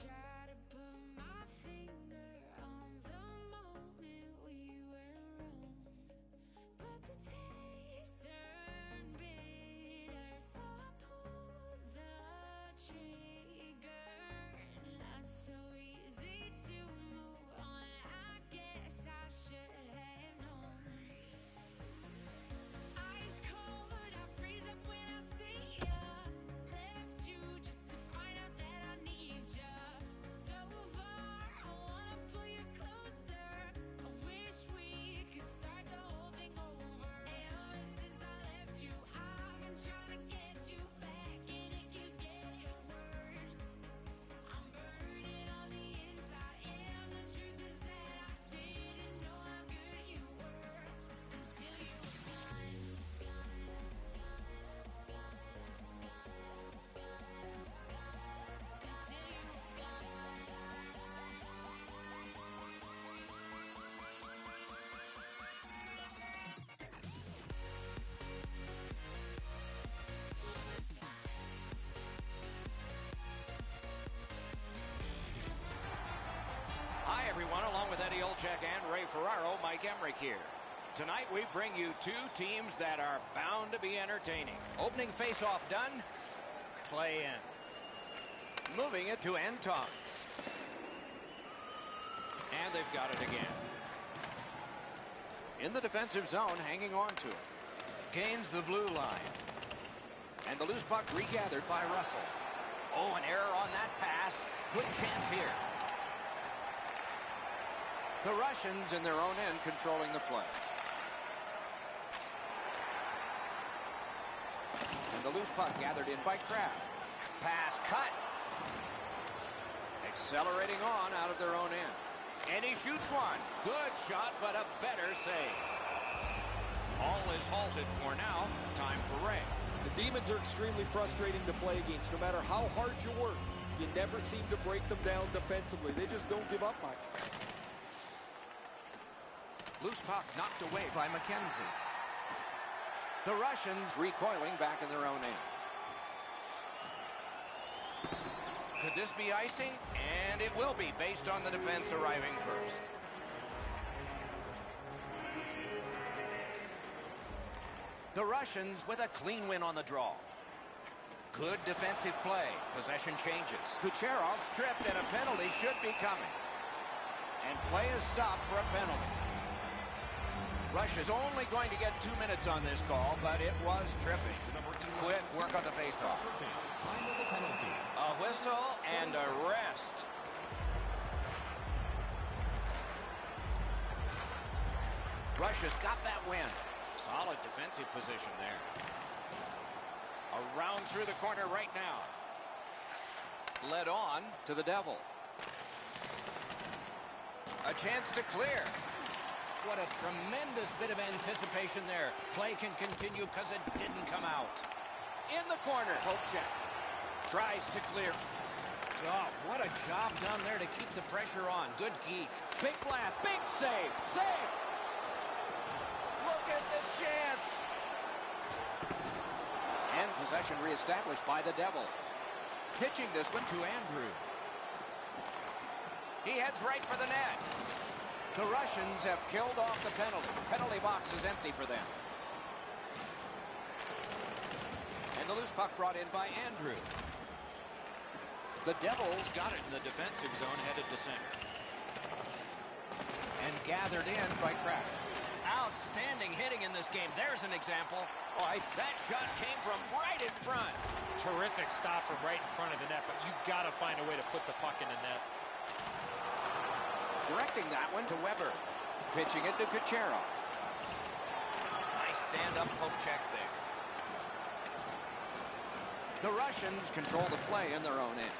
try to put my finger on the moment we went wrong, but the taste turned bitter, so I pulled the trigger. Not so easy to move on, I guess I should have known. Ice cold, I freeze up when I see ya. Left you just to find out that I need ya. So far, I wanna pull you closer. I wish we could start the whole thing over. Ever since I left you, I've been trying to get you back, and it keeps getting worse. I'm burning on the inside, and the truth is that I didn't know how good you were until you were gone. Until you were gone. Hi, everyone. Along with Eddie Olczyk and Ray Ferraro, Mike Emmerich here. Tonight, we bring you two teams that are bound to be entertaining. Opening face-off done. Play in. Moving it to Antongs. And they've got it again. In the defensive zone, hanging on to it. Gains the blue line. And the loose puck regathered by Russell. Oh, an error on that pass. Good chance here. The Russians in their own end controlling the play. And the loose puck gathered in by Kraft. Pass cut. Accelerating on out of their own end. And he shoots one. Good shot, but a better save. All is halted for now. Time for Ray. The Demons are extremely frustrating to play against. No matter how hard you work, you never seem to break them down defensively. They just don't give up much. Loose puck knocked away by McKenzie. The Russians recoiling back in their own end. Could this be icing? And it will be, based on the defense arriving first. The Russians with a clean win on the draw. Good defensive play. Possession changes. Kucherov's tripped and a penalty should be coming. And play is stopped for a penalty. Russia's only going to get 2 minutes on this call, but it was tripping. Quick work on the faceoff. A whistle and a rest. Russia's got that win. Solid defensive position there. Around through the corner right now. Led on to the Devil. A chance to clear. What a tremendous bit of anticipation there. Play can continue because it didn't come out. In the corner, Popchak tries to clear. Oh, what a job done there to keep the pressure on. Good keep. Big blast, big save, save. Look at this chance. And possession reestablished by the Devil. Pitching this one to Andrew. He heads right for the net. The Russians have killed off the penalty. Penalty box is empty for them. And the loose puck brought in by Andrew. The Devils got it in the defensive zone, headed to center. And gathered in by Kraft. Outstanding hitting in this game. There's an example. Oh, that shot came from right in front. Terrific stop from right in front of the net, but you got to find a way to put the puck in the net. Directing that one to Weber. Pitching it to Kucherov. Nice stand-up poke check there. The Russians control the play in their own end.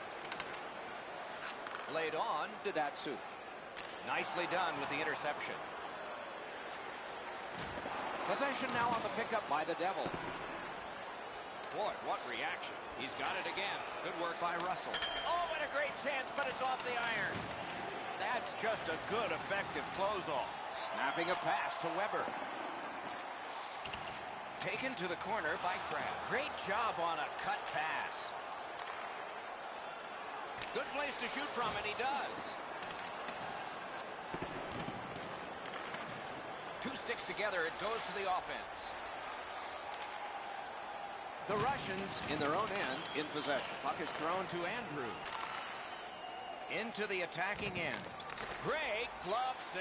Laid on to Datsyuk. Nicely done with the interception. Possession now on the pickup by the Devil. Boy, what reaction. He's got it again. Good work by Russell. Oh, what a great chance, but it's off the iron. That's just a good, effective close-off. Snapping a pass to Weber. Taken to the corner by Kraft. Great job on a cut pass. Good place to shoot from, and he does. Two sticks together, it goes to the offense. The Russians in their own end in possession. Puck is thrown to Andrew. Into the attacking end. Great glove save.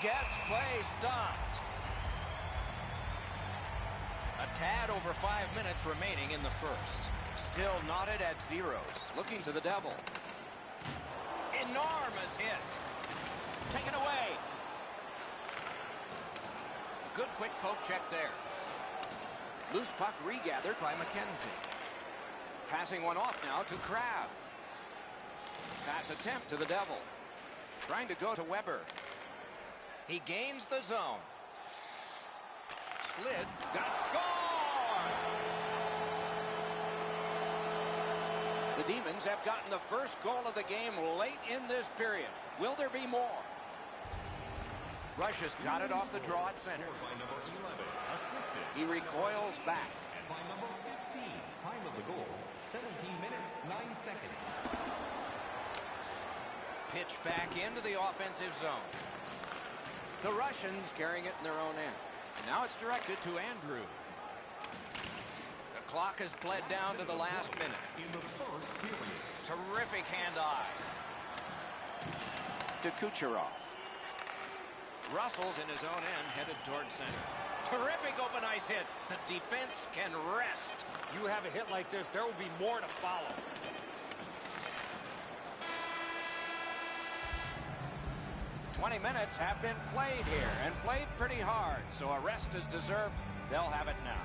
Gets play stopped. A tad over 5 minutes remaining in the first. Still knotted at zeros. Looking to the devil. Enormous hit. Taken away. Good quick poke check there. Loose puck regathered by McKenzie. Passing one off now to Crab. Pass attempt to the devil. Trying to go to Weber. He gains the zone. Slid. Got score! The Demons have gotten the first goal of the game late in this period. Will there be more? Rush has got it off the draw at center. He recoils back. And by number 15, time of the goal, 17 minutes, 9 seconds. Pitch back into the offensive zone. The Russians carrying it in their own end. And now it's directed to Andrew. The clock has bled down to the last minute. In the first period. Terrific hand-eye. To Kucherov. Russell's in his own end, headed towards center. Terrific open ice hit. The defense can rest. You have a hit like this, there will be more to follow. "20 minutes have been played here, and played pretty hard, so a rest is deserved. They'll have it now.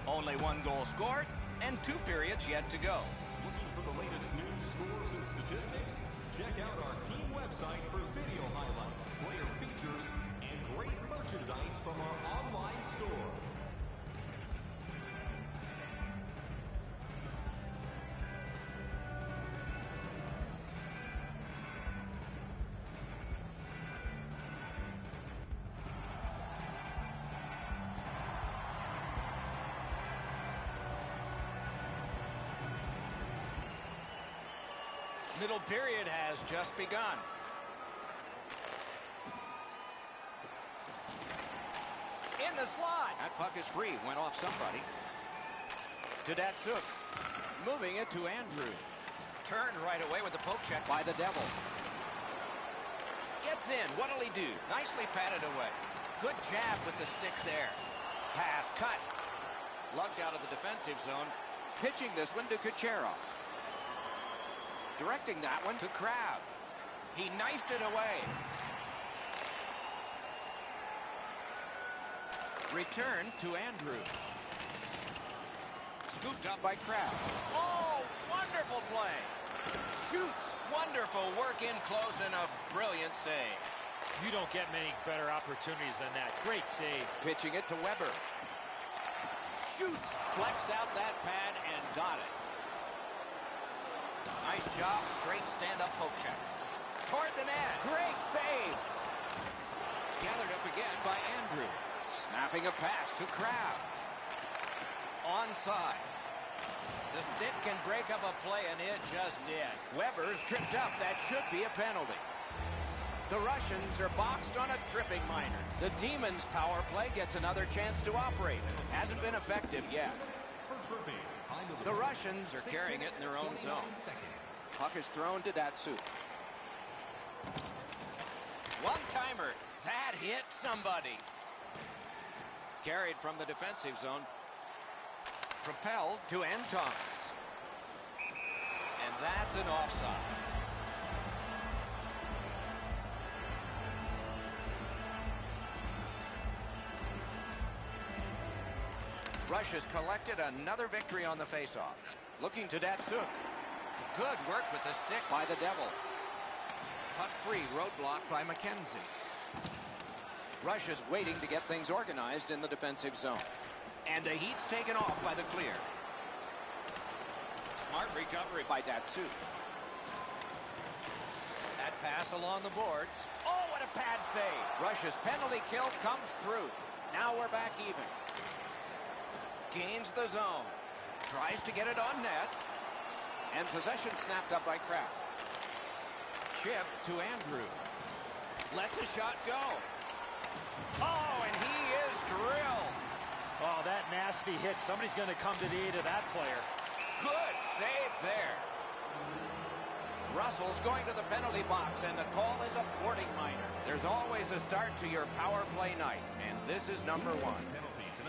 Only one goal scored, and 2 periods yet to go." Looking for the latest news, scores, and statistics? Check out our team website for video highlights, player features, and great merchandise from our online store. Middle period has just begun. In the slot. That puck is free. Went off somebody. To Datsuk. Moving it to Andrew. Turned right away with the poke check by the devil. Gets in. What'll he do? Nicely patted away. Good jab with the stick there. Pass cut. Lugged out of the defensive zone. Pitching this one to Kucherov. Directing that one to Crab. He knifed it away. Return to Andrew. Scooped up by Crab. Oh, wonderful play. Shoots. Wonderful work in close and a brilliant save. You don't get many better opportunities than that. Great save. Pitching it to Weber. Shoots. Flexed out that pad and got it. Nice job. Straight stand-up poke check. Toward the net. Great save. Gathered up again by Andrew. Snapping a pass to Crab. Onside. The stick can break up a play, and it just did. Weber's tripped up. That should be a penalty. The Russians are boxed on a tripping minor. The Demons' power play gets another chance to operate. Hasn't been effective yet. The Russians are carrying it in their own zone. Puck is thrown to Datsuk. One-timer. That hit somebody. Carried from the defensive zone. Propelled to Antons. And that's an offside. Russia's collected another victory on the faceoff. Looking to Datsuk. Good work with the stick by the devil. Puck free, roadblock by McKenzie. Russia's waiting to get things organized in the defensive zone. And the heat's taken off by the clear. Smart recovery by Datsuk. That pass along the boards. Oh, what a pad save. Russia's penalty kill comes through. Now we're back even. Gains the zone. Tries to get it on net. And possession snapped up by Kraft. Chip to Andrew. Lets a shot go. Oh, and he is drilled. Oh, that nasty hit. Somebody's going to come to the aid of that player. Good save there. Russell's going to the penalty box, and the call is a boarding minor. There's always a start to your power play night, and this is number one.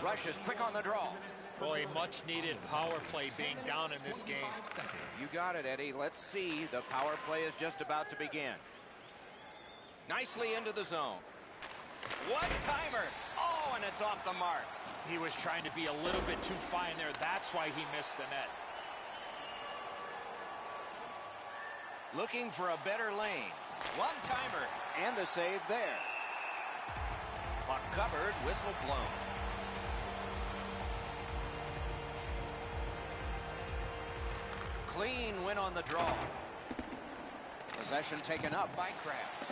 Rush is quick on the draw. Boy, much needed power play being down in this game. You got it, Eddie. Let's see. The power play is just about to begin. Nicely into the zone. One-timer. Oh, and it's off the mark. He was trying to be a little bit too fine there. That's why he missed the net. Looking for a better lane. One-timer. And a save there. Puck covered, whistle blown. Clean win on the draw. Possession taken up by Kraft.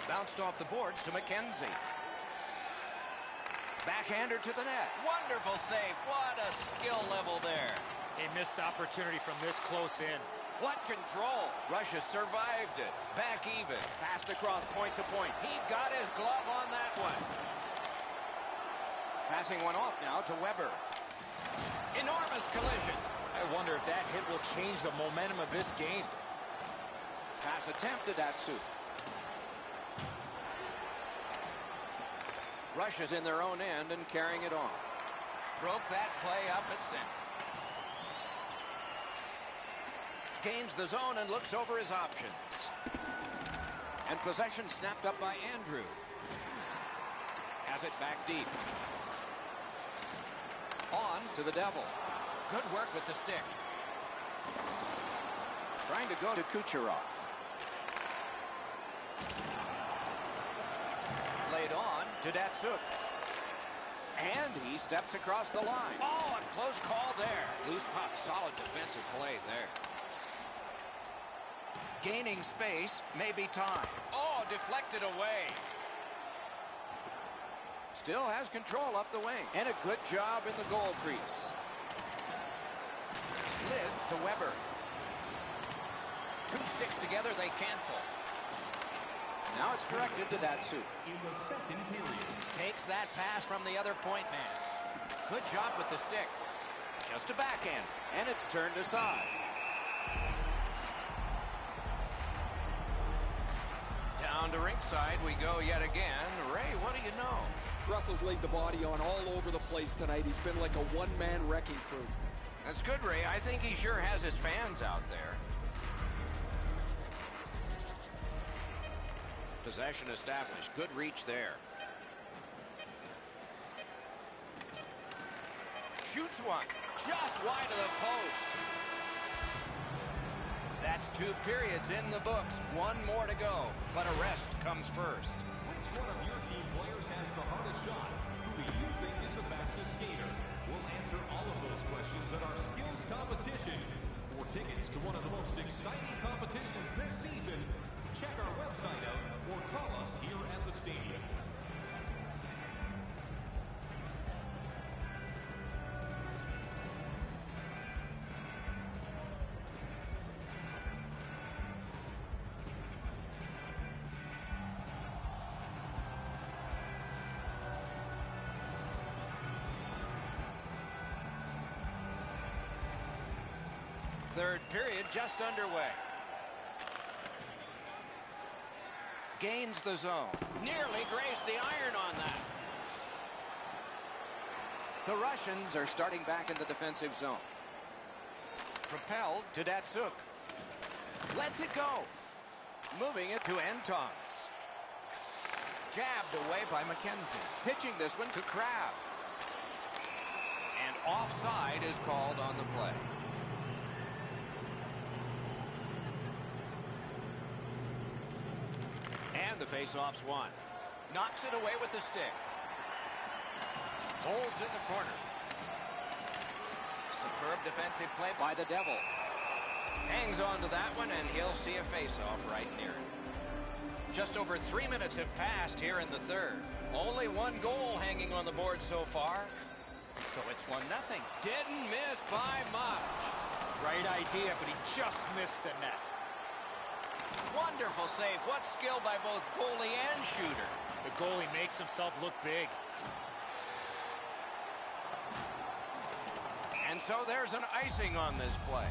Bounced off the boards to McKenzie. Backhander to the net. Wonderful save. What a skill level there. A missed opportunity from this close in. What control. Russia survived it. Back even. Passed across point to point. He got his glove on that one. Passing one off now to Weber. Enormous collision. I wonder if that hit will change the momentum of this game. Pass attempt to Datsu. Russia's in their own end and carrying it on. Broke that play up at center. Gains the zone and looks over his options. And possession snapped up by Andrew. Has it back deep. On to the Devil. Good work with the stick. Trying to go to Kucherov. Laid on to Datsuk. And he steps across the line. Oh, a close call there. Loose puck. Solid defensive play there. Gaining space, maybe time. Oh, deflected away. Still has control up the wing. And a good job in the goal crease. Slid to Weber. Two sticks together, they cancel. Now it's directed to Datsu. In the second period. Takes that pass from the other point man. Good job with the stick. Just a backhand. And it's turned aside. Down to ringside we go yet again. Ray, what do you know? Russell's laid the body on all over the place tonight. He's been like a one-man wrecking crew. That's good, Ray. I think he sure has his fans out there. Possession established. Good reach there. Shoots one. Just wide of the post. That's 2 periods in the books. One more to go. But a rest comes first. Which one of your team players has the hardest shot? Who do you think is the fastest skater? We'll answer all of those questions at our skills competition. For tickets to one of the most exciting competitions this season, check our website out or call us here at the stadium. Third period just underway. Gains the zone. Nearly grazed the iron on that. The Russians are starting back in the defensive zone. Propelled to Datsuk. Lets it go. Moving it to Antons. Jabbed away by McKenzie. Pitching this one to Kraft. And offside is called on the play. And the faceoff's won. Knocks it away with the stick. Holds in the corner. Superb defensive play by the Devil. Hangs on to that one, and he'll see a faceoff right near it. Just over 3 minutes have passed here in the third. Only one goal hanging on the board so far. So it's 1-0. Didn't miss by much. Right idea, but he just missed the net. Wonderful save. What skill by both goalie and shooter. The goalie makes himself look big. And so there's an icing on this play.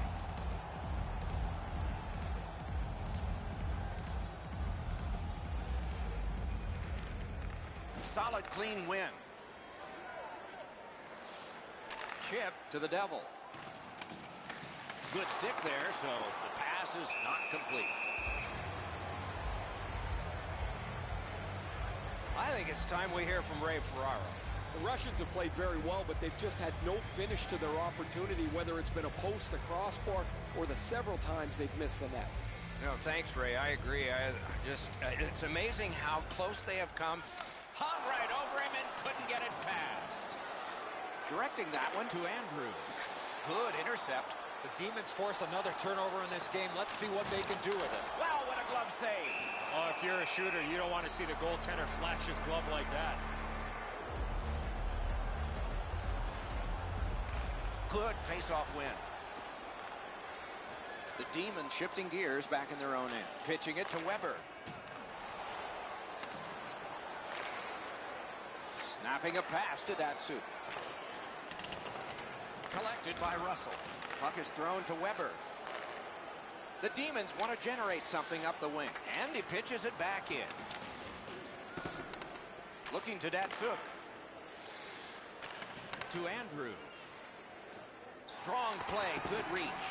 Solid, clean win. Chip to the Devil. Good stick there, so the pass is not complete. I think it's time we hear from Ray Ferraro. The Russians have played very well, but they've just had no finish to their opportunity, whether it's been a post, a crossbar, or the several times they've missed the net. No, thanks, Ray. I agree. It's amazing how close they have come. Hung right over him and couldn't get it past. Directing that one to Andrew. Good intercept. The Demons force another turnover in this game. Let's see what they can do with it. Wow, what a glove save. Oh, if you're a shooter, you don't want to see the goaltender flash his glove like that. Good face-off win. The Demons shifting gears back in their own end. Pitching it to Weber. Snapping a pass to Datsu. Collected by Russell. Puck is thrown to Weber. The Demons want to generate something up the wing. And he pitches it back in. Looking to Datsuk. To Andrew. Strong play, good reach.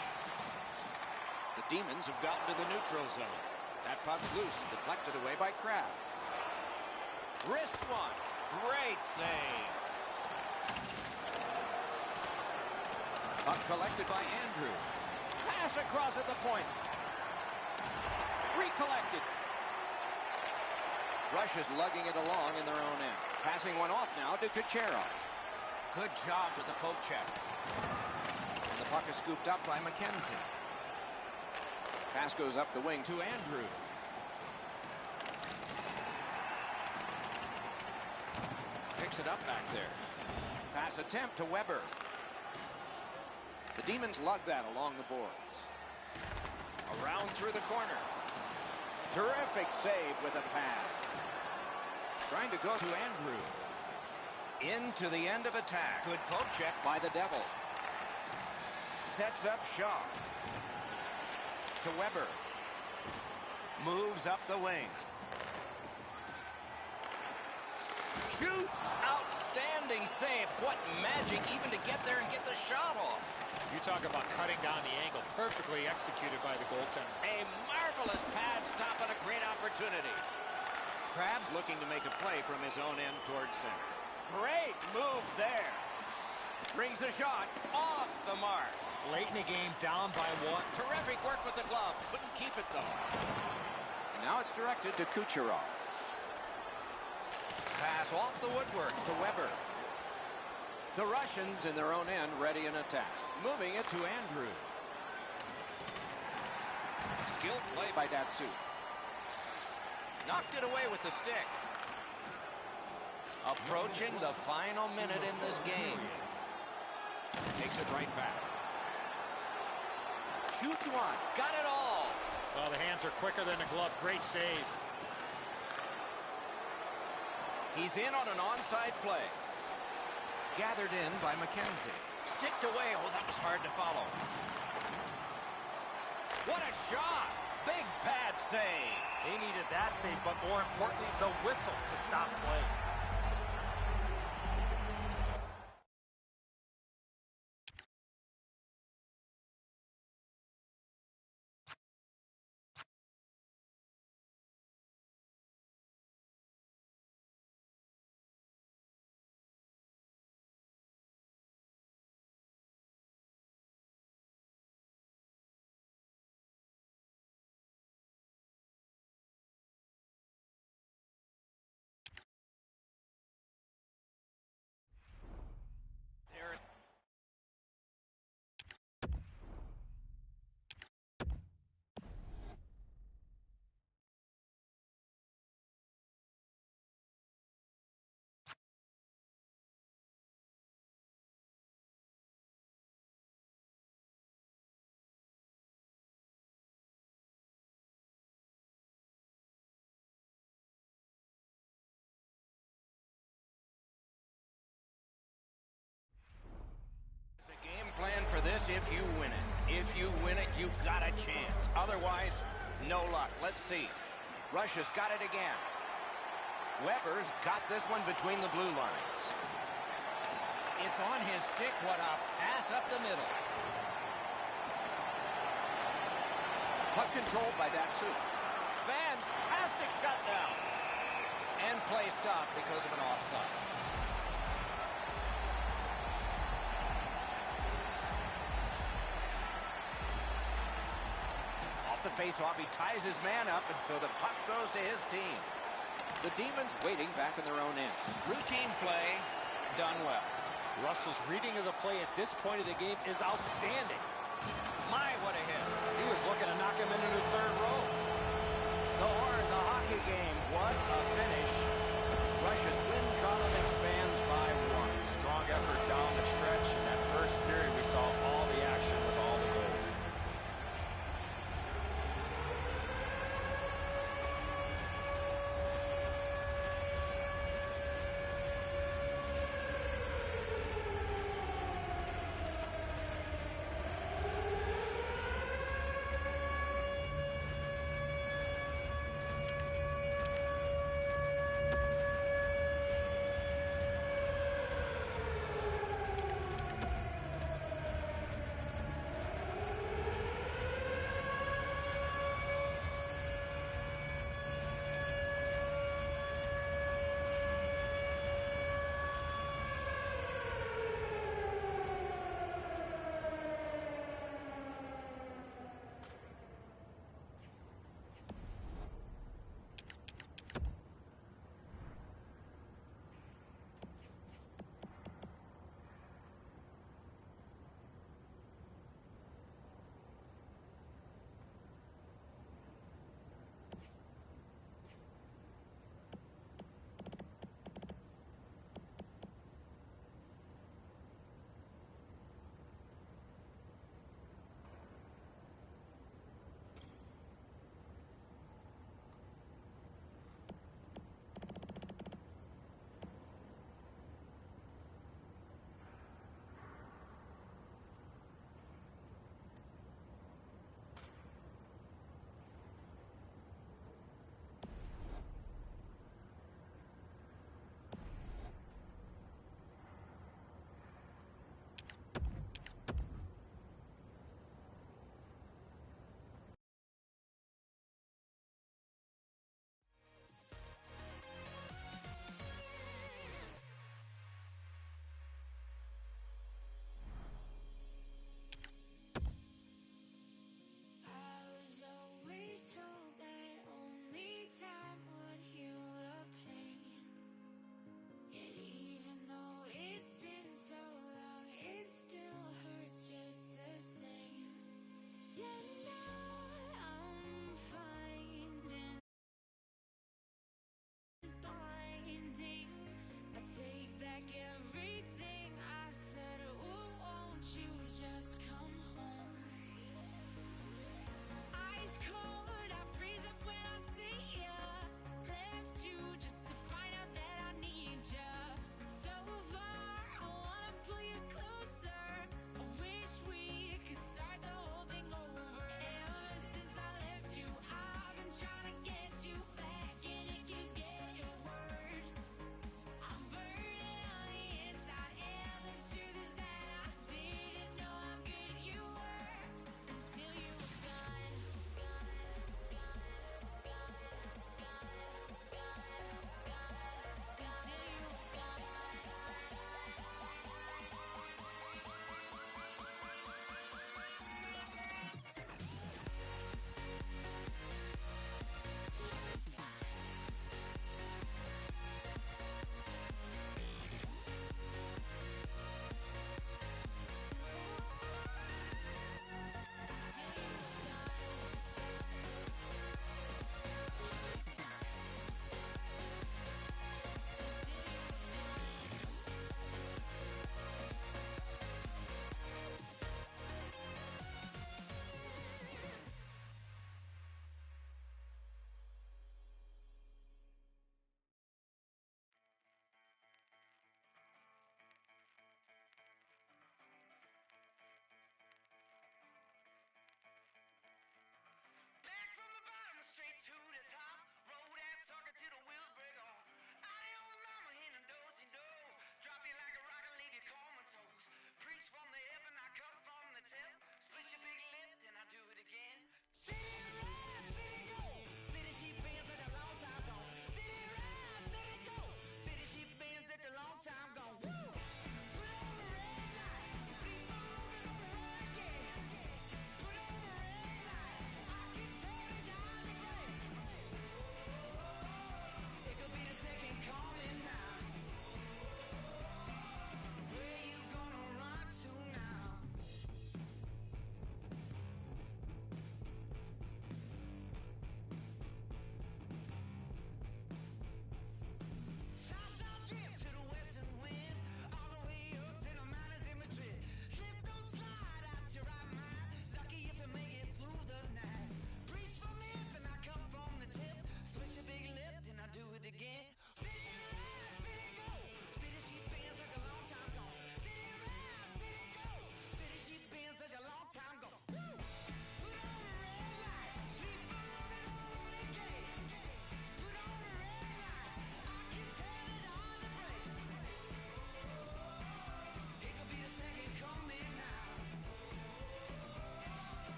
The Demons have gotten to the neutral zone. That puck's loose, deflected away by Crab. Wrist one. Great save. Puck collected by Andrew. Pass across at the point. Recollected. Rush is lugging it along in their own end. Passing one off now to Kucherov. Good job with the poke check. And the puck is scooped up by McKenzie. Pass goes up the wing to Andrew. Picks it up back there. Pass attempt to Weber. The Demons lug that along the boards. Around through the corner. Terrific save with a pad. Trying to go to Andrew. Into the end of attack. Good poke check by the Devil. Sets up Shaw. To Weber. Moves up the wing. Shoots. Outstanding save. What magic even to get there and get the shot off. You talk about cutting down the angle. Perfectly executed by the goaltender. A marvelous pad stop and a great opportunity. Krabs looking to make a play from his own end towards center. Great move there. Brings a shot off the mark. Late in the game, down by one. Terrific work with the glove. Couldn't keep it, though. And now it's directed to Kucherov. Pass off the woodwork to Weber. The Russians in their own end ready in attack. Moving it to Andrew. Skilled play by Datsu. Knocked it away with the stick. Approaching the final minute in this game. Takes it right back. Shoots one. Got it all. Well, the hands are quicker than the glove. Great save. He's in on an onside play. Gathered in by McKenzie. Sticked away. Oh, that was hard to follow. What a shot. Big pad save. They needed that save, but more importantly, the whistle to stop play. If you win it, you got a chance. Otherwise, no luck. Let's see. Russia's got it again. Weber's got this one between the blue lines. It's on his stick. What a pass up the middle. Puck controlled by Datsu. Fantastic shutdown. And play stopped because of an offside. Off the face-off, he ties his man up, and so the puck goes to his team. The Demons waiting back in their own end. Routine play, done well. Russell's reading of the play at this point of the game is outstanding. My, what a hit. He was looking to knock him into the third row. The horn, the hockey game. What a finish. Russia's win column expands by 1. Strong effort down the stretch. In that first period, we saw all the action with all the goals.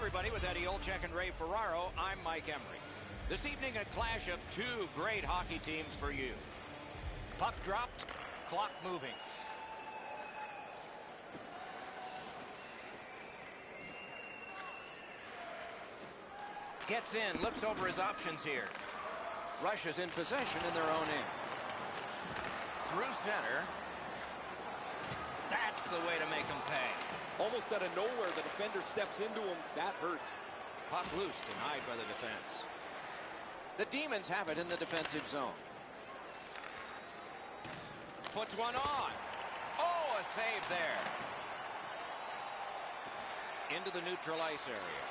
everybody. With Eddie Olczyk and Ray Ferraro, I'm Mike Emery. This evening, a clash of two great hockey teams for you. Puck dropped, clock moving. Gets in, looks over his options here. Russia's in possession in their own end. Through center. That's the way to make them pay. Almost out of nowhere, the defender steps into him. That hurts. Puck loose, denied by the defense. The Demons have it in the defensive zone. Puts one on. Oh, a save there. Into the neutral ice area.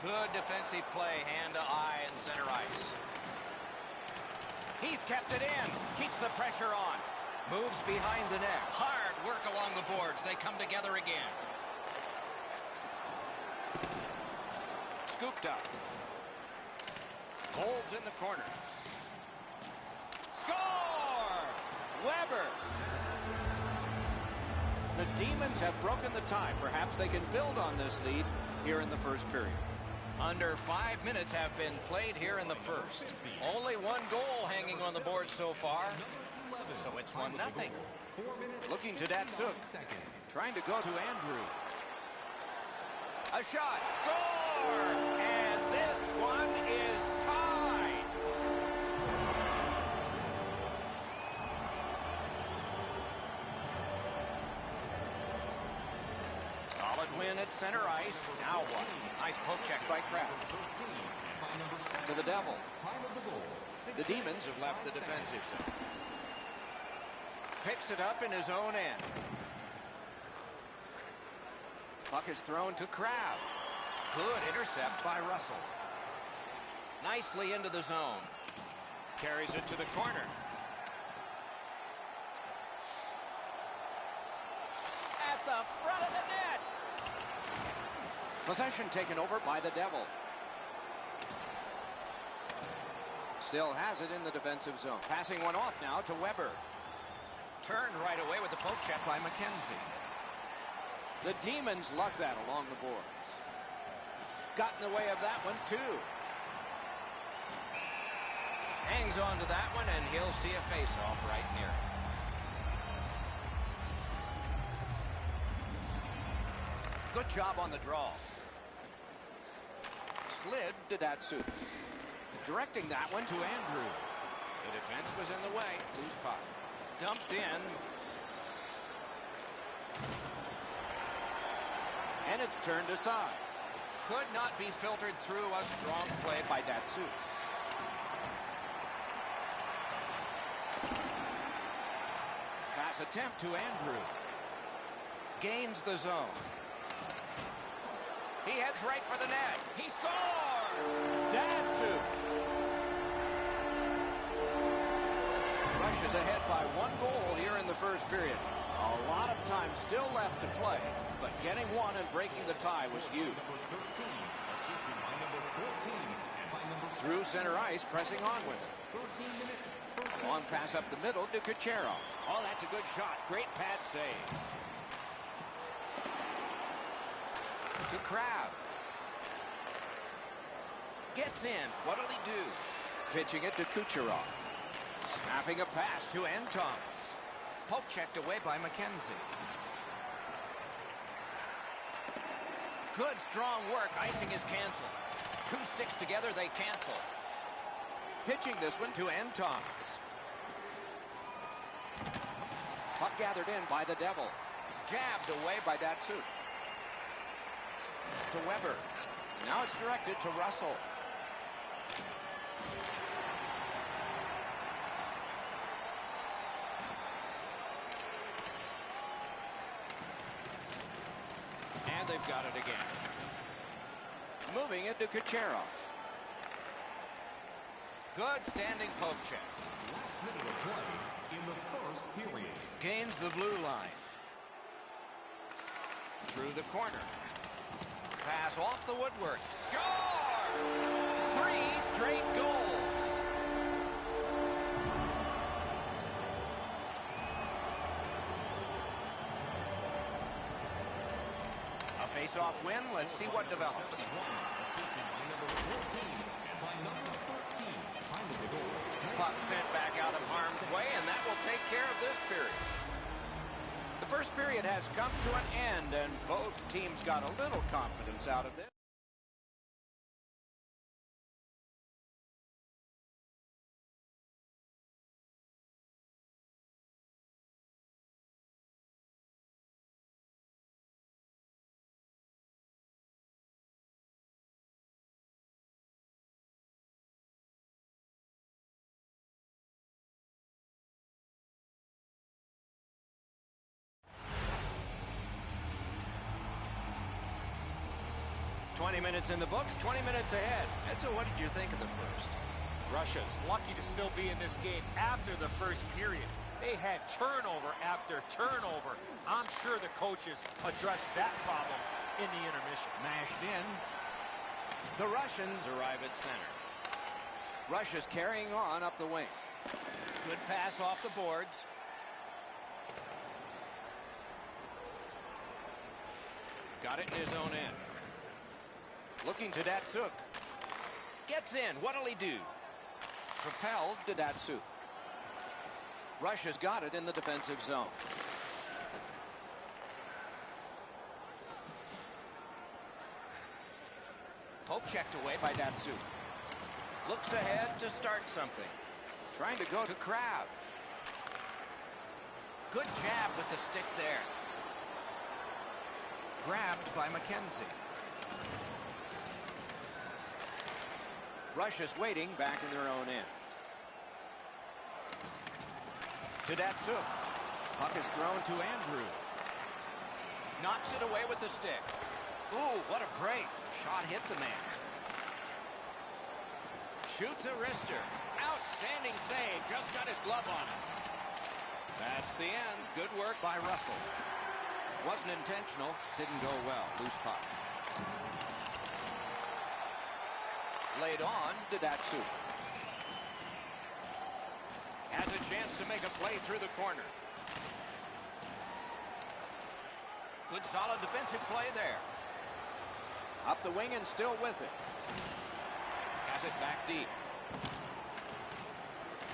Good defensive play, hand to eye and center ice. He's kept it in. Keeps the pressure on. Moves behind the net. Hard work along the boards. They come together again. Scooped up. Holds in the corner. Score! Weber. The Demons have broken the tie. Perhaps they can build on this lead here in the first period. Under 5 minutes have been played here in the first. Only one goal hanging on the board so far. So it's 1-0. Looking to Datsuk. Trying to go to Andrew. A shot. Score! And this one is tied. Solid win at center ice. Now what? Nice poke check by Kraft. To the Devil. The Demons have left the defensive zone. Picks it up in his own end. Puck is thrown to Kraft. Good intercept by Russell. Nicely into the zone. Carries it to the corner. At the front of the net. Possession taken over by the Devil. Still has it in the defensive zone. Passing one off now to Weber. Turned right away with the poke check by McKenzie. The Demons luck that along the boards. Got in the way of that one, too. Hangs on to that one, and he'll see a face-off right near him. Good job on the draw. Slid to Datsuk. Directing that one to Andrew. The defense was in the way. Loose puck. Dumped in. And it's turned aside. Could not be filtered through. A strong play by Datsuk. Pass attempt to Andrew. Gains the zone. He heads right for the net. He scores! Datsuk. Russia's ahead by 1 goal here in the first period. A lot of time still left to play, but getting one and breaking the tie was huge. Through center ice, pressing on with it. Long pass up the middle to Kucherov. Oh, that's a good shot. Great pad save. To Kraft. Gets in. What'll he do? Pitching it to Kucherov. Snapping a pass to Antons. Poke checked away by McKenzie. Good strong work. Icing is canceled. 2 sticks together, they cancel. Pitching this one to Antons. Puck gathered in by the Devil. Jabbed away by Datsuk. To Weber. Now it's directed to Russell. And they've got it again. Moving it to Kucherov. Good standing poke check. Last minute of play in the first period. Gains the blue line. Through the corner. Pass off the woodwork. Score! 3 straight goals. Face-off win. Let's see what develops. Puck sent back out of harm's way, and that will take care of this period. The first period has come to an end, and both teams got a little confidence out of this. Minutes in the books, 20 minutes ahead. Edzo, what did you think of the first? Russia's lucky to still be in this game after the first period. They had turnover after turnover. I'm sure the coaches addressed that problem in the intermission. Mashed in. The Russians arrive at center. Russia's carrying on up the wing. Good pass off the boards. Got it in his own end. Looking to Datsuk. Gets in. What'll he do? Propelled to Datsuk. Russia's got it in the defensive zone. Poke checked away by Datsuk. Looks ahead to start something. Trying to go to Crab. Good jab with the stick there. Grabbed by McKenzie. Russia's waiting back in their own end. To Datsuk. Puck is thrown to Andrew. Knocks it away with the stick. Ooh, what a break. Shot hit the man. Shoots a wrister. Outstanding save. Just got his glove on it. That's the end. Good work by Russell. Wasn't intentional. Didn't go well. Loose puck. Laid on to Datsuk. Has a chance to make a play through the corner. Good solid defensive play there. Up the wing and still with it. Has it back deep.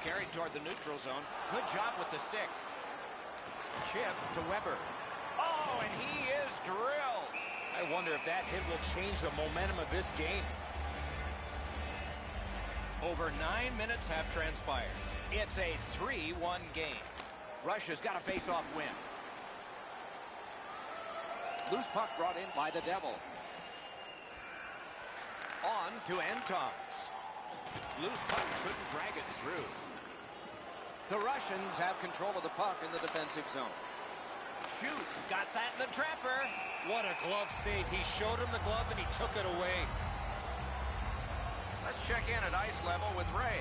Carried toward the neutral zone. Good job with the stick. Chip to Weber. Oh, and he is drilled. I wonder if that hit will change the momentum of this game. Over 9 minutes have transpired. It's a 3-1 game. Russia's got a face-off win. Loose puck brought in by the Devil. On to Antons. Loose puck couldn't drag it through. The Russians have control of the puck in the defensive zone. Shoots. Got that in the trapper. What a glove save. He showed him the glove and he took it away. Let's check in at ice level with Ray.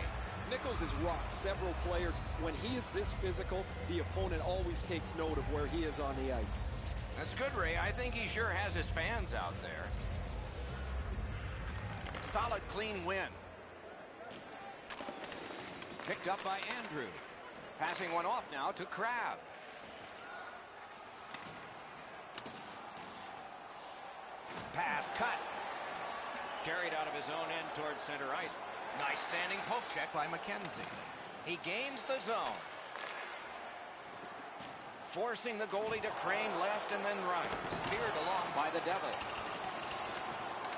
Nichols has rocked several players. When he is this physical, the opponent always takes note of where he is on the ice. That's good, Ray. I think he sure has his fans out there. Solid, clean win. Picked up by Andrew. Passing one off now to Crab. Pass cut. Carried out of his own end towards center ice. Nice standing poke check by McKenzie. He gains the zone. Forcing the goalie to crane left and then right. Speared along by the Devil.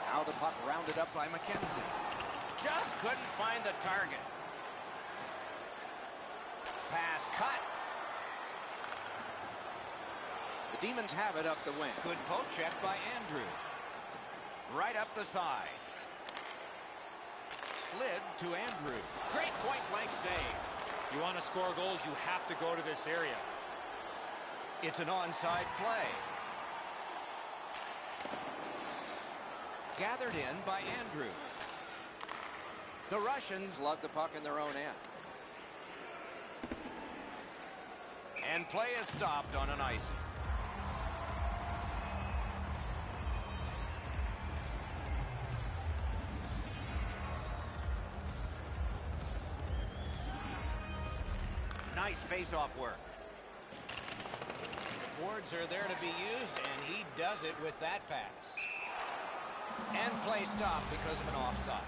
Now the puck rounded up by McKenzie. Just couldn't find the target. Pass cut. The Demons have it up the wing. Good poke check by Andrew. Right up the side. Slid to Andrew. Great point-blank save. You want to score goals, you have to go to this area. It's an onside play. Gathered in by Andrew. The Russians lug the puck in their own end. And play is stopped on an icing. Nice face-off work. Words are there to be used, and he does it with that pass. And play stopped because of an offside.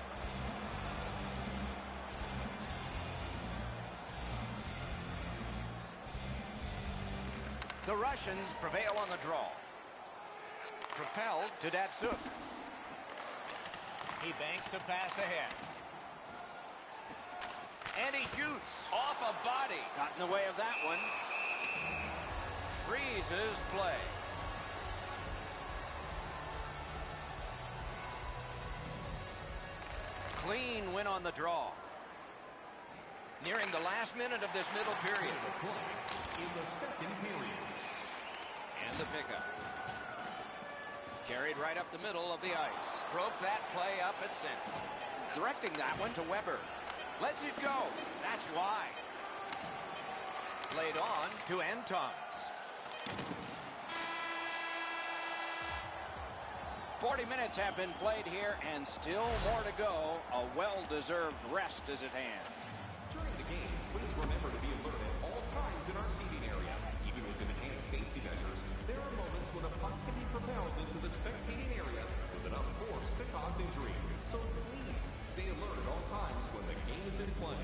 The Russians prevail on the draw. Propelled to Datsuk. He banks a pass ahead. And he shoots off a body. Got in the way of that one. Freezes play. Clean win on the draw. Nearing the last minute of this middle period. In the second period. And the pickup. Carried right up the middle of the ice. Broke that play up at center. Directing that one to Weber. Lets it go. That's why. Played on to Antons. 40 minutes have been played here, and still more to go. A well-deserved rest is at hand. During the game, please remember to be alert at all times in our seating area. Even with enhanced safety measures, there are moments when a puck can be propelled into the spectating area with enough force to cause injury. So please stay alert at all times when the game is in play.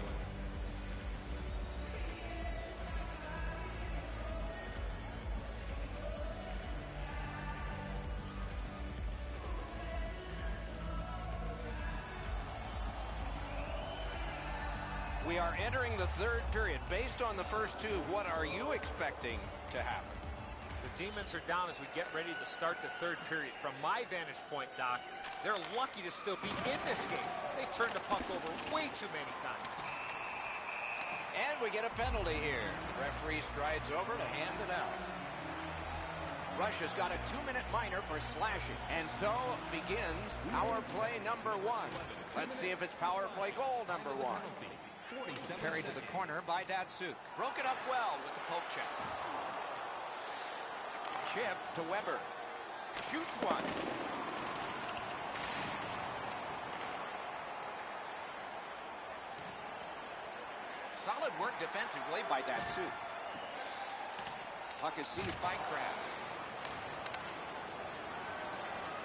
We are entering the third period. Based on the first two, what are you expecting to happen? The Demons are down as we get ready to start the third period. From my vantage point, Doc, they're lucky to still be in this game. They've turned the puck over way too many times. And we get a penalty here. The referee strides over to hand it out. Russia's got a 2-minute minor for slashing. And so begins power play number 1. Let's see if it's power play goal number 1. Carried to the corner by Datsuk. Broke it up well with the poke check. Chip to Weber. Shoots one. Solid work defensively by Datsuk. Puck is seized by Crab.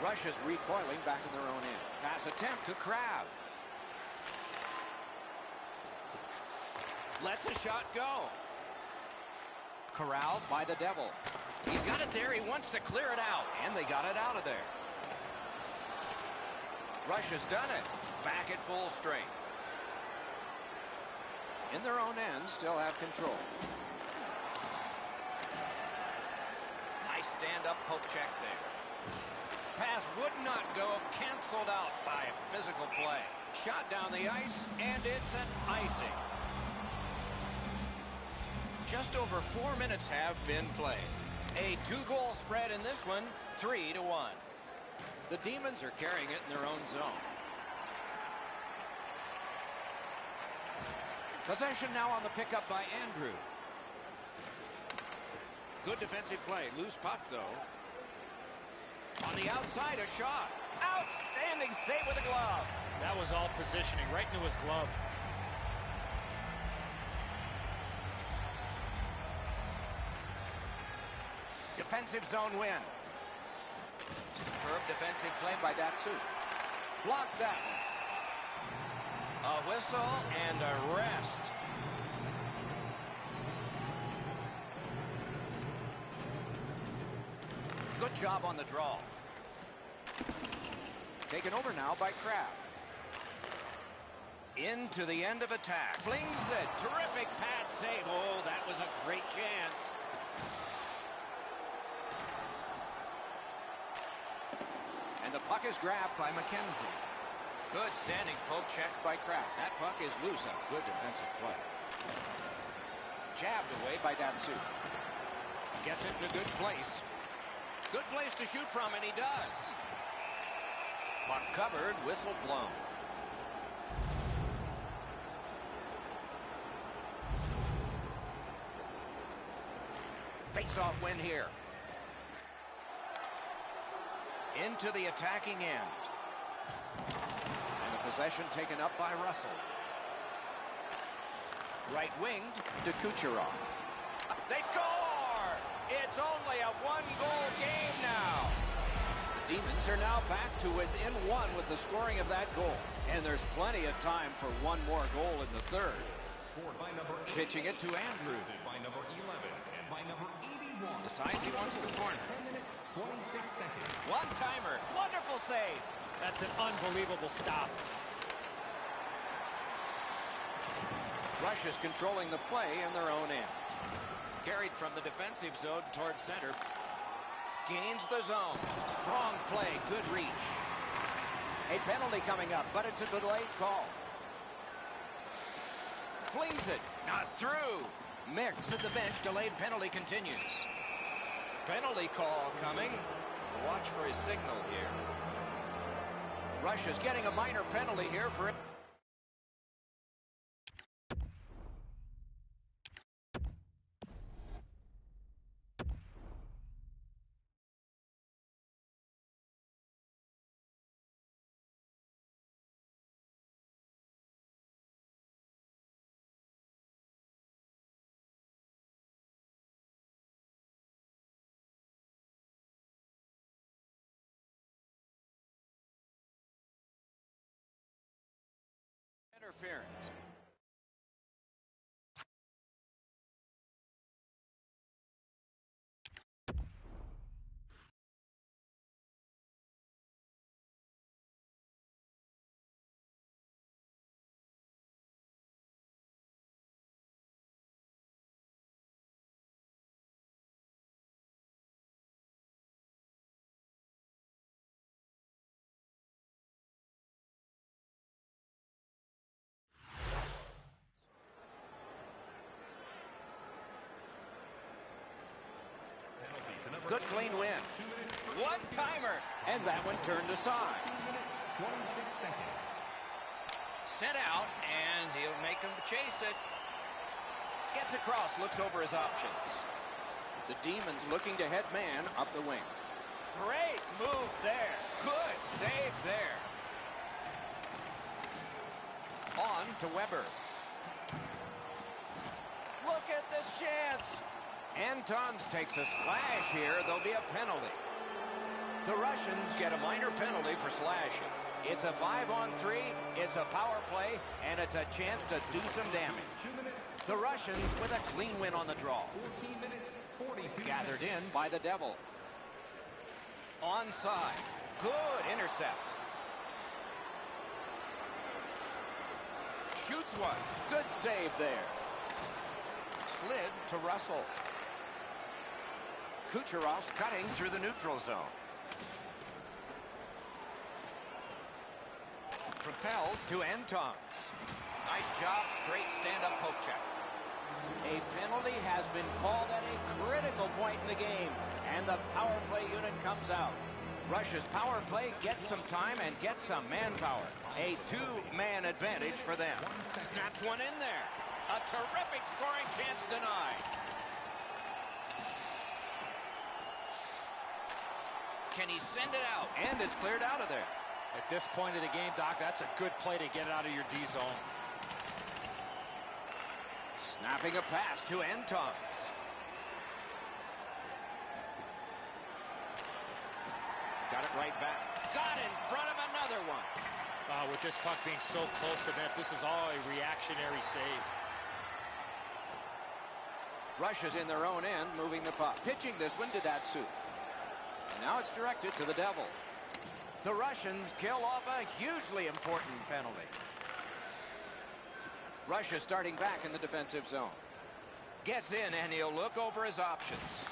Russia's recoiling back in their own end. Pass attempt to Crab. Lets a shot go. Corralled by the Devil. He's got it there. He wants to clear it out. And they got it out of there. Russia's done it. Back at full strength. In their own end, still have control. Nice stand-up poke check there. Pass would not go. Canceled out by physical play. Shot down the ice, and it's an icing. Just over 4 minutes have been played. A 2-goal spread in this one, 3-1. The Demons are carrying it in their own zone. Possession now on the pickup by Andrew. Good defensive play. Loose puck, though. On the outside, a shot. Outstanding save with a glove. That was all positioning, right into his glove. Defensive zone win. Superb defensive play by Datsuk. Blocked that one. A whistle and a rest. Good job on the draw. Taken over now by Crab. Into the end of attack. Flings it. Terrific pad save. Oh, that was a great chance. And the puck is grabbed by McKenzie. Good standing poke check by Crab. That puck is loose. A good defensive play. Jabbed away by Datsuk. Gets it in a good place. Good place to shoot from, and he does. Puck covered, whistle blown. Face-off win here. Into the attacking end. And the possession taken up by Russell. Right-winged to Kucherov. They score! It's only a one-goal game now. The Demons are now back to within one with the scoring of that goal. And there's plenty of time for one more goal in the third. Pitching it to Andrew. By number 11 and by number 81. Decides he wants the corner. 10 minutes, 26 seconds. One-timer. Wonderful save. That's an unbelievable stop. Rush is controlling the play in their own end. Carried from the defensive zone toward center. Gains the zone. Strong play. Good reach. A penalty coming up, but it's a delayed call. Flings it. Not through. Mix at the bench. Delayed penalty continues. Penalty call coming. Watch for his signal here. Rush is getting a minor penalty here for it. Interference. Good clean win. One-timer. And that one turned aside. 2 minutes, 26 seconds. Sent out, and he'll make him chase it. Gets across, looks over his options. The Demons looking to head man up the wing. Great move there. Good save there. On to Weber. Look at this chance. Antons takes a slash here. There'll be a penalty. The Russians get a minor penalty for slashing. It's a 5-on-3, it's a power play, and it's a chance to do some damage. The Russians with a clean win on the draw. 14 minutes, 42 Gathered in by the Devil. Onside. Good intercept. Shoots one. Good save there. Slid to Russell. Kucherov's cutting through the neutral zone. Propelled to Antons. Nice job, straight stand-up poke check. A penalty has been called at a critical point in the game, and the power play unit comes out. Russia's power play gets some time and gets some manpower. A two-man advantage for them. Snaps one in there. A terrific scoring chance denied. Can he send it out? And it's cleared out of there. At this point of the game, Doc, that's a good play to get it out of your D zone. Snapping a pass to Antons. Got it right back. Got in front of another one. With this puck being so close to net, this is all a reactionary save. Russia's in their own end, moving the puck. Pitching this one to Datsu. And now it's directed to the Devil. The Russians kill off a hugely important penalty. Russia starting back in the defensive zone. Gets in, and he'll look over his options.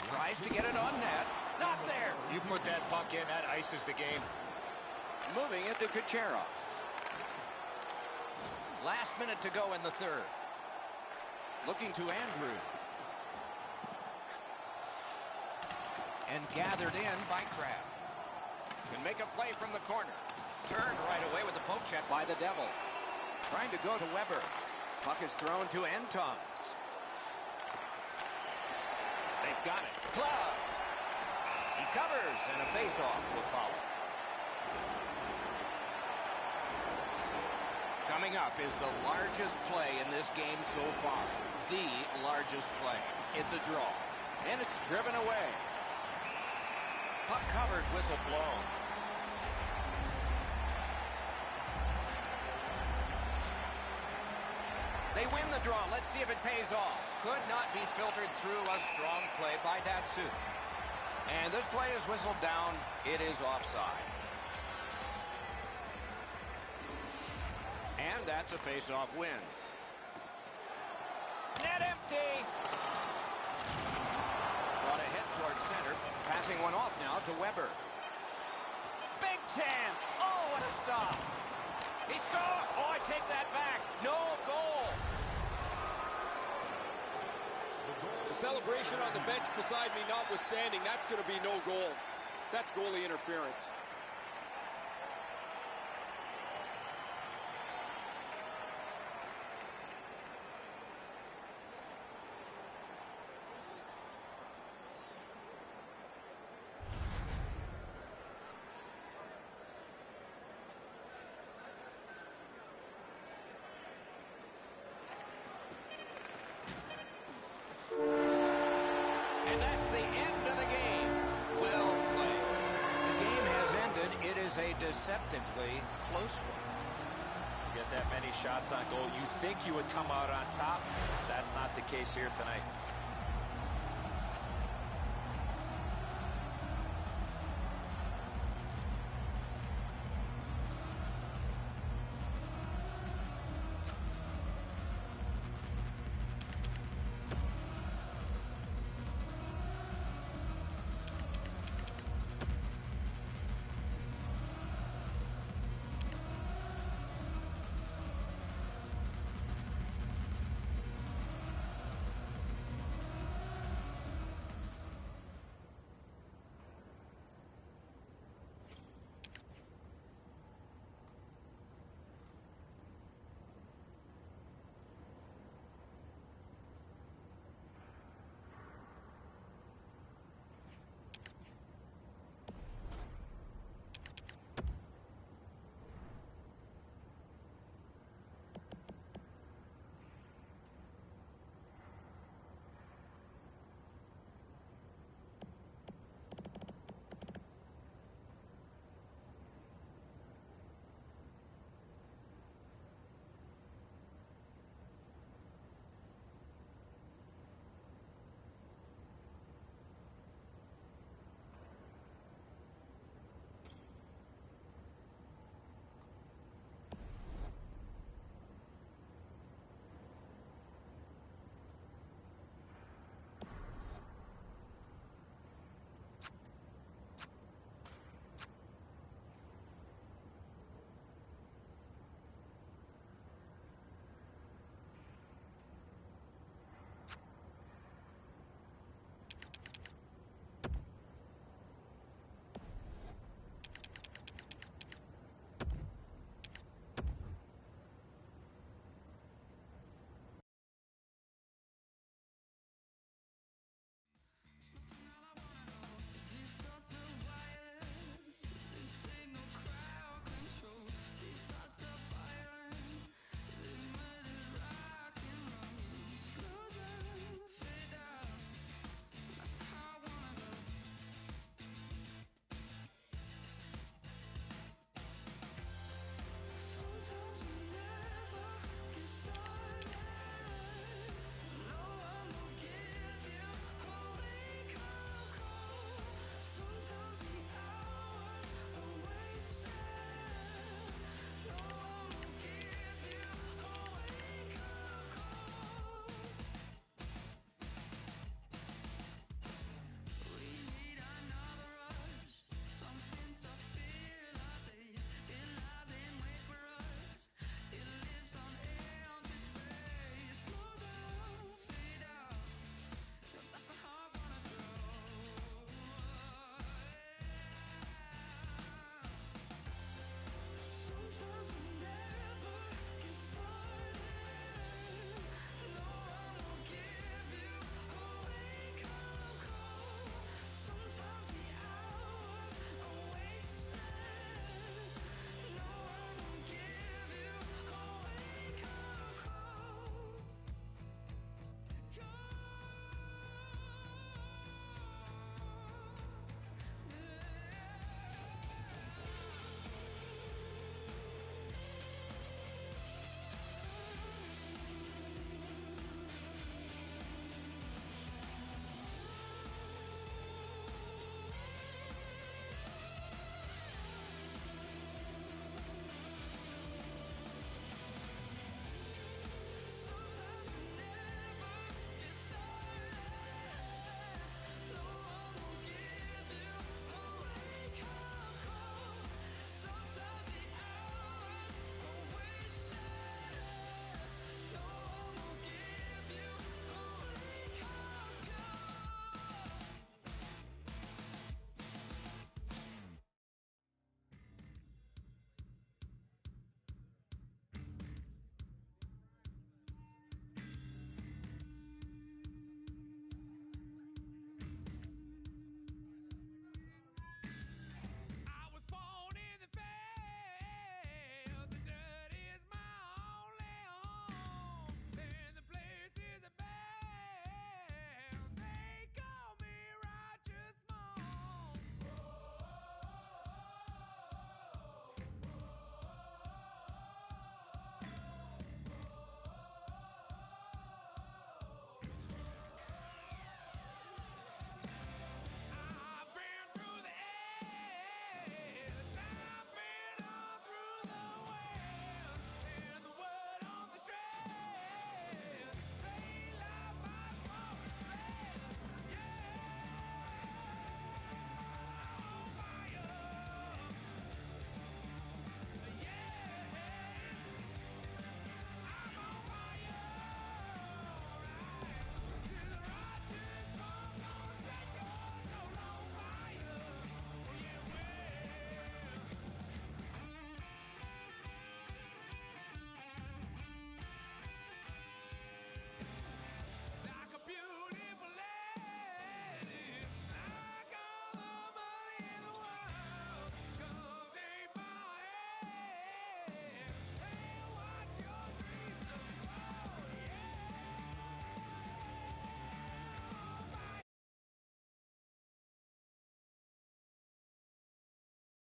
Tries to get it on net. Not there. You put that puck in, that ices the game. Moving it to Kucherov. Last minute to go in the third. Looking to Andrew. And gathered in by Crab. Can make a play from the corner. Turned right away with the poke check by the Devil. Trying to go to Weber. Puck is thrown to Antons. They've got it. Gloved. He covers, and a face-off will follow. Coming up is the largest play in this this game so far. The largest play. It's a draw. And it's driven away. Puck covered, whistle blown. They win the draw. Let's see if it pays off. Could not be filtered through. A strong play by Datsu. And this play is whistled down. It is offside. And that's a face-off win. Net empty. Brought a hit towards center. Passing one off now to Weber. Big chance. Oh, what a stop. He scored. Oh, I take that back. No goal. The celebration on the bench beside me notwithstanding, that's going to be no goal. That's goalie interference. And that's the end of the game. Well played. The game has ended. It is a deceptively close one. You get that many shots on goal, you think you would come out on top. That's not the case here tonight.